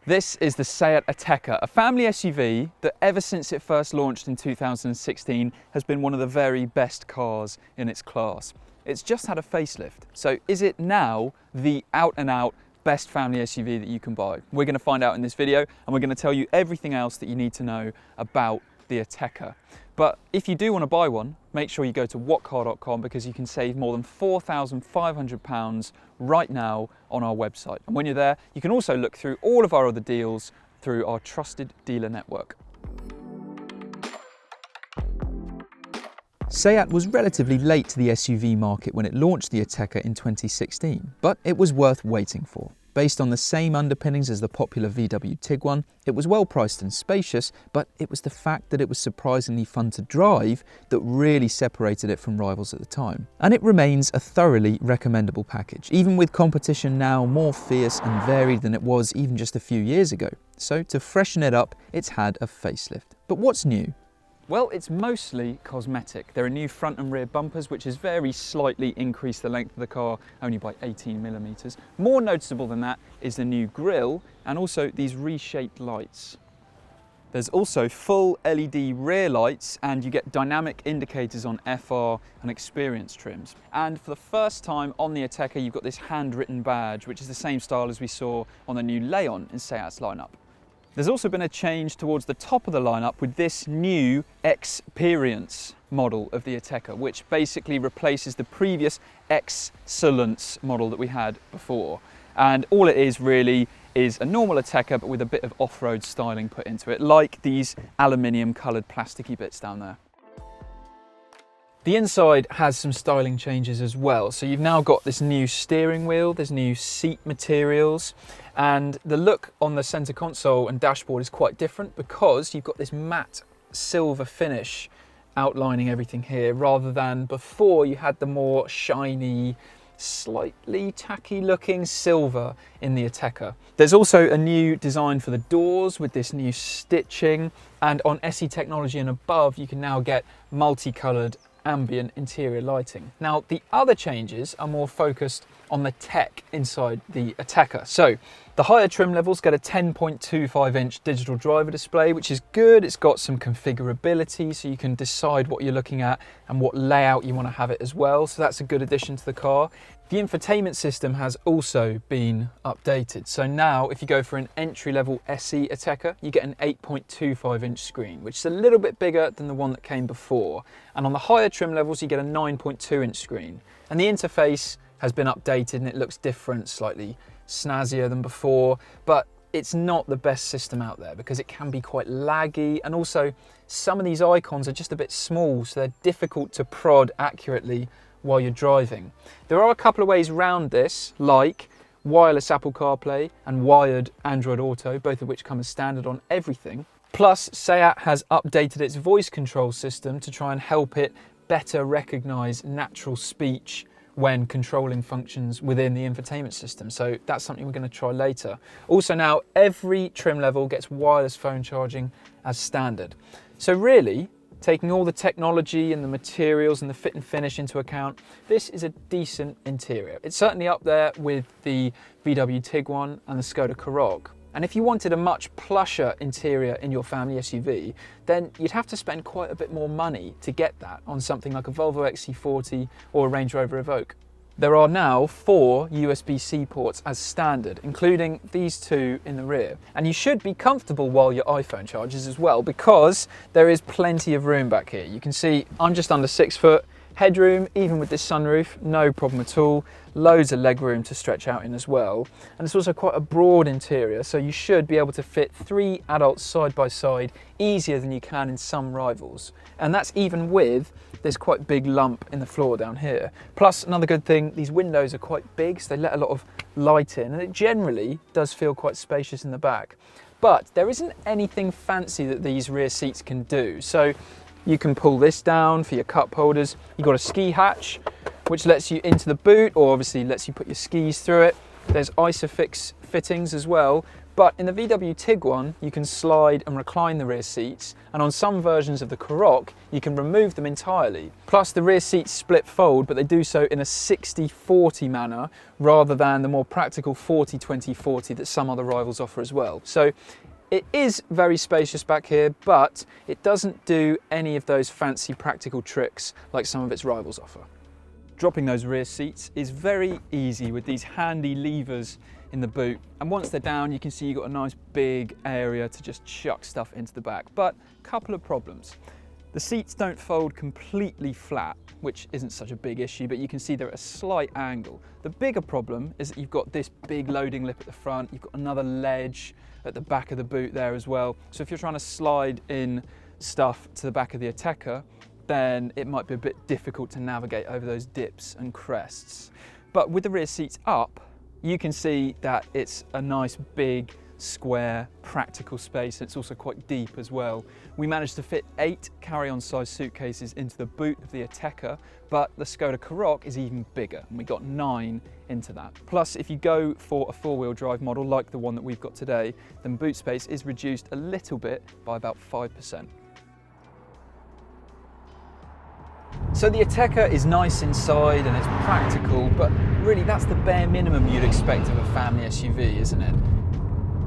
This is the Seat Ateca, a family SUV that ever since it first launched in 2016 has been one of the very best cars in its class. It's just had a facelift, so is it now the out and out best family SUV that you can buy? We're going to find out in this video, and we're going to tell you everything else that you need to know about the Ateca. But if you do want to buy one, make sure you go to whatcar.com because you can save more than £4,500 right now on our website. And when you're there, you can also look through all of our other deals through our trusted dealer network. Seat was relatively late to the SUV market when it launched the Ateca in 2016, but it was worth waiting for. Based on the same underpinnings as the popular VW Tiguan, it was well priced and spacious, but it was the fact that it was surprisingly fun to drive that really separated it from rivals at the time. And it remains a thoroughly recommendable package, even with competition now more fierce and varied than it was even just a few years ago. So to freshen it up, it's had a facelift. But what's new? Well, it's mostly cosmetic. There are new front and rear bumpers, which has very slightly increased the length of the car, only by 18mm. More noticeable than that is the new grille and also these reshaped lights. There's also full LED rear lights, and you get dynamic indicators on FR and experience trims. And for the first time on the Ateca, you've got this handwritten badge, which is the same style as we saw on the new Leon in Seat's lineup. There's also been a change towards the top of the lineup with this new Experience model of the Ateca, which basically replaces the previous Excellence model that we had before. And all it is really is a normal Ateca, but with a bit of off-road styling put into it, like these aluminium coloured plasticky bits down there. The inside has some styling changes as well. So you've now got this new steering wheel, there's new seat materials, and the look on the center console and dashboard is quite different because you've got this matte silver finish outlining everything here, rather than before you had the more shiny, slightly tacky looking silver in the Ateca. There's also a new design for the doors with this new stitching, and on SE technology and above you can now get multicolored ambient interior lighting. Now the other changes are more focused on the tech inside the Ateca. So the higher trim levels get a 10.25-inch digital driver display, which is good. It's got some configurability, so you can decide what you're looking at and what layout you want to have it as well. So that's a good addition to the car. The infotainment system has also been updated. So now if you go for an entry-level SE Ateca, you get an 8.25-inch screen, which is a little bit bigger than the one that came before. And on the higher trim levels, you get a 9.2-inch screen. And the interface has been updated and it looks different, slightly snazzier than before, but it's not the best system out there because it can be quite laggy, and also some of these icons are just a bit small, so they're difficult to prod accurately while you're driving. There are a couple of ways around this, like wireless Apple CarPlay and wired Android Auto, both of which come as standard on everything. Plus, Seat has updated its voice control system to try and help it better recognize natural speech when controlling functions within the infotainment system. So that's something we're going to try later. Also now, every trim level gets wireless phone charging as standard. So really, taking all the technology and the materials and the fit and finish into account, this is a decent interior. It's certainly up there with the VW Tiguan and the Skoda Karoq. And if you wanted a much plusher interior in your family SUV, then you'd have to spend quite a bit more money to get that on something like a Volvo XC40 or a Range Rover Evoque. There are now 4 USB-C ports as standard, including these 2 in the rear. And you should be comfortable while your iPhone charges as well, because there is plenty of room back here. You can see I'm just under 6 foot. Headroom, even with this sunroof, no problem at all. Loads of leg room to stretch out in as well. And it's also quite a broad interior, so you should be able to fit 3 adults side by side easier than you can in some rivals. And that's even with this quite big lump in the floor down here. Plus, another good thing, these windows are quite big, so they let a lot of light in, and it generally does feel quite spacious in the back. But there isn't anything fancy that these rear seats can do. So you can pull this down for your cup holders. You've got a ski hatch, which lets you into the boot, or obviously lets you put your skis through it. There's Isofix fittings as well, But in the VW Tiguan, you can slide and recline the rear seats, and on some versions of the Karoq, you can remove them entirely. Plus, the rear seats split fold, but they do so in a 60-40 manner, rather than the more practical 40-20-40 that some other rivals offer as well. So it is very spacious back here, but it doesn't do any of those fancy practical tricks like some of its rivals offer. Dropping those rear seats is very easy with these handy levers in the boot, and once they're down you can see you've got a nice big area to just chuck stuff into the back. But a couple of problems. The seats don't fold completely flat, which isn't such a big issue, but you can see they're at a slight angle. The bigger problem is that you've got this big loading lip at the front, you've got another ledge at the back of the boot there as well. So if you're trying to slide in stuff to the back of the Ateca, then it might be a bit difficult to navigate over those dips and crests. But with the rear seats up, you can see that it's a nice big square practical space. It's also quite deep as well. We managed to fit 8 carry-on size suitcases into the boot of the Ateca, but the Skoda Karoq is even bigger, and we got 9 into that. Plus, if you go for a 4-wheel drive model like the one that we've got today, then boot space is reduced a little bit by about 5%. So the Ateca is nice inside and it's practical, but really that's the bare minimum you'd expect of a family SUV, isn't it?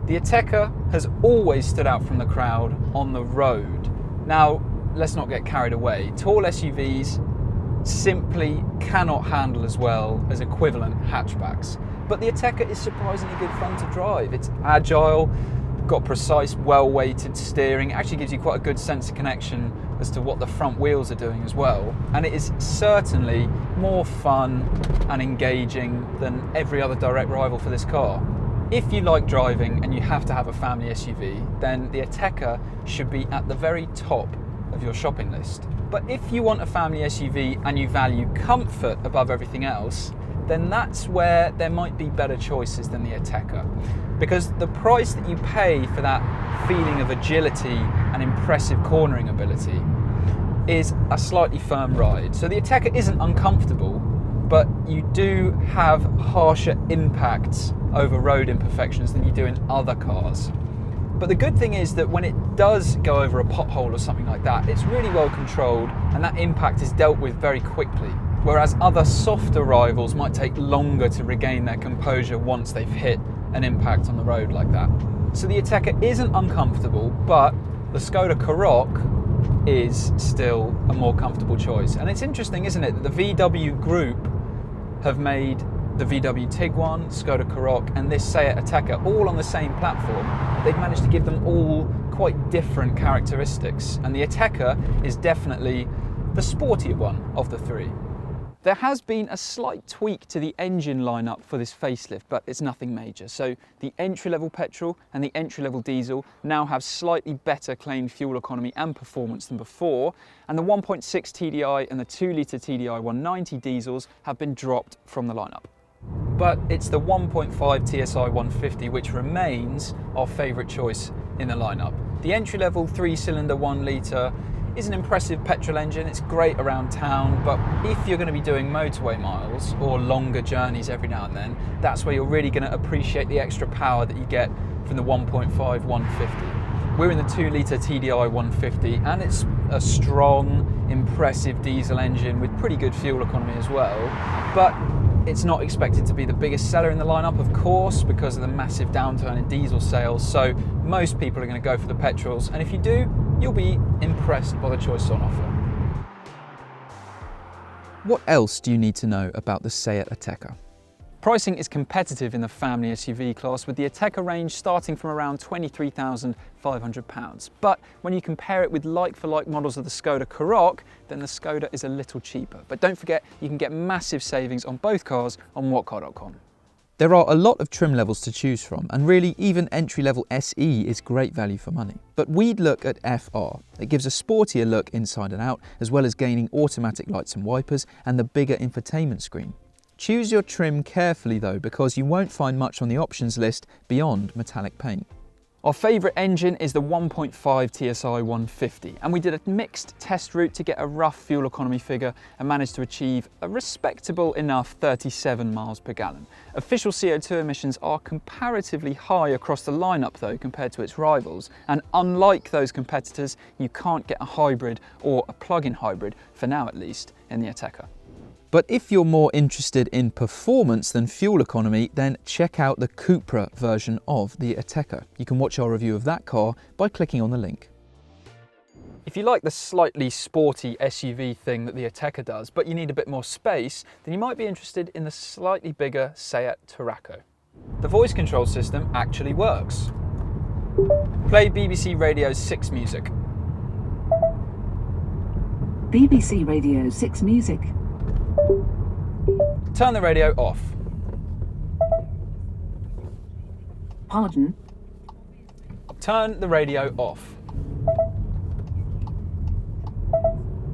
The Ateca has always stood out from the crowd on the road. Now, let's not get carried away. Tall SUVs simply cannot handle as well as equivalent hatchbacks. But the Ateca is surprisingly good fun to drive. It's agile, got precise, well-weighted steering. It actually gives you quite a good sense of connection as to what the front wheels are doing as well. And it is certainly more fun and engaging than every other direct rival for this car. If you like driving and you have to have a family SUV, then the Ateca should be at the very top of your shopping list. But if you want a family SUV and you value comfort above everything else, then that's where there might be better choices than the Ateca. Because the price that you pay for that feeling of agility and impressive cornering ability is a slightly firm ride. So the Ateca isn't uncomfortable, but you do have harsher impacts over road imperfections than you do in other cars. But the good thing is that when it does go over a pothole or something like that, it's really well controlled and that impact is dealt with very quickly. Whereas other softer rivals might take longer to regain their composure once they've hit an impact on the road like that. So the Ateca isn't uncomfortable, but the Skoda Karoq is still a more comfortable choice. And it's interesting, isn't it, that the VW group have made the VW Tiguan, Skoda Karoq and this Seat Ateca all on the same platform. They've managed to give them all quite different characteristics, and the Ateca is definitely the sportier one of the three. There has been a slight tweak to the engine lineup for this facelift, but it's nothing major. So the entry-level petrol and the entry-level diesel now have slightly better claimed fuel economy and performance than before, and the 1.6 TDI and the 2-litre TDI 190 diesels have been dropped from the lineup. But it's the 1.5 TSI 150 which remains our favourite choice in the lineup. The entry-level 3-cylinder 1-litre is an impressive petrol engine. It's great around town, but if you're going to be doing motorway miles or longer journeys every now and then, that's where you're really going to appreciate the extra power that you get from the 1.5 150. We're in the 2-litre TDI 150 and it's a strong, impressive diesel engine with pretty good fuel economy as well, but it's not expected to be the biggest seller in the lineup, of course, because of the massive downturn in diesel sales, so most people are going to go for the petrols, and if you do, you'll be impressed by the choices on offer. What else do you need to know about the Seat Ateca? Pricing is competitive in the family SUV class, with the Ateca range starting from around £23,500. But when you compare it with like-for-like models of the Skoda Karoq, then the Skoda is a little cheaper. But don't forget, you can get massive savings on both cars on whatcar.com. There are a lot of trim levels to choose from, and really even entry-level SE is great value for money. But we'd look at FR. It gives a sportier look inside and out, as well as gaining automatic lights and wipers and the bigger infotainment screen. Choose your trim carefully though, because you won't find much on the options list beyond metallic paint. Our favourite engine is the 1.5 TSI 150, and we did a mixed test route to get a rough fuel economy figure and managed to achieve a respectable enough 37 miles per gallon. Official CO2 emissions are comparatively high across the lineup though compared to its rivals, and unlike those competitors, you can't get a hybrid or a plug-in hybrid, for now at least, in the Ateca. But if you're more interested in performance than fuel economy, then check out the Cupra version of the Ateca. You can watch our review of that car by clicking on the link. If you like the slightly sporty SUV thing that the Ateca does, but you need a bit more space, then you might be interested in the slightly bigger Seat Ateca. The voice control system actually works. Play BBC Radio 6 music. BBC Radio 6 music. Turn the radio off. Pardon? Turn the radio off.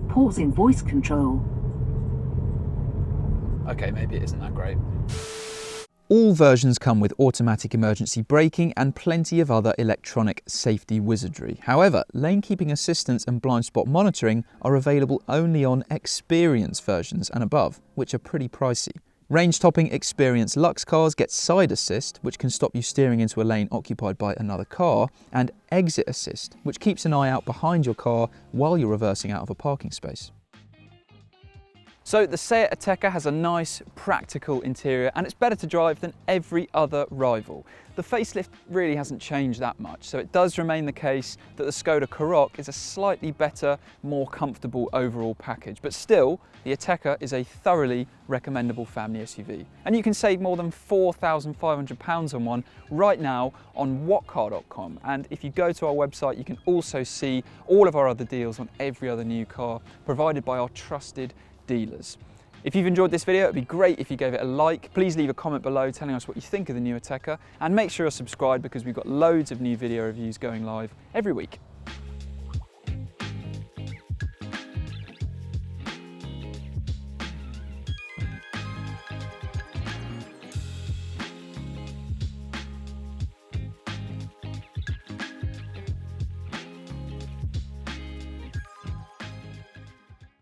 Pausing voice control. Okay, maybe it isn't that great. All versions come with automatic emergency braking and plenty of other electronic safety wizardry. However, lane keeping assistance and blind spot monitoring are available only on Experience versions and above, which are pretty pricey. Range-topping Experience Luxe cars get side assist, which can stop you steering into a lane occupied by another car, and exit assist, which keeps an eye out behind your car while you're reversing out of a parking space. So the Seat Ateca has a nice, practical interior, and it's better to drive than every other rival. The facelift really hasn't changed that much, so it does remain the case that the Skoda Karoq is a slightly better, more comfortable overall package. But still, the Ateca is a thoroughly recommendable family SUV. And you can save more than £4,500 on one right now on whatcar.com. And if you go to our website, you can also see all of our other deals on every other new car provided by our trusted dealers. If you've enjoyed this video, it'd be great if you gave it a like. Please leave a comment below telling us what you think of the new Ateca, and make sure you're subscribed because we've got loads of new video reviews going live every week.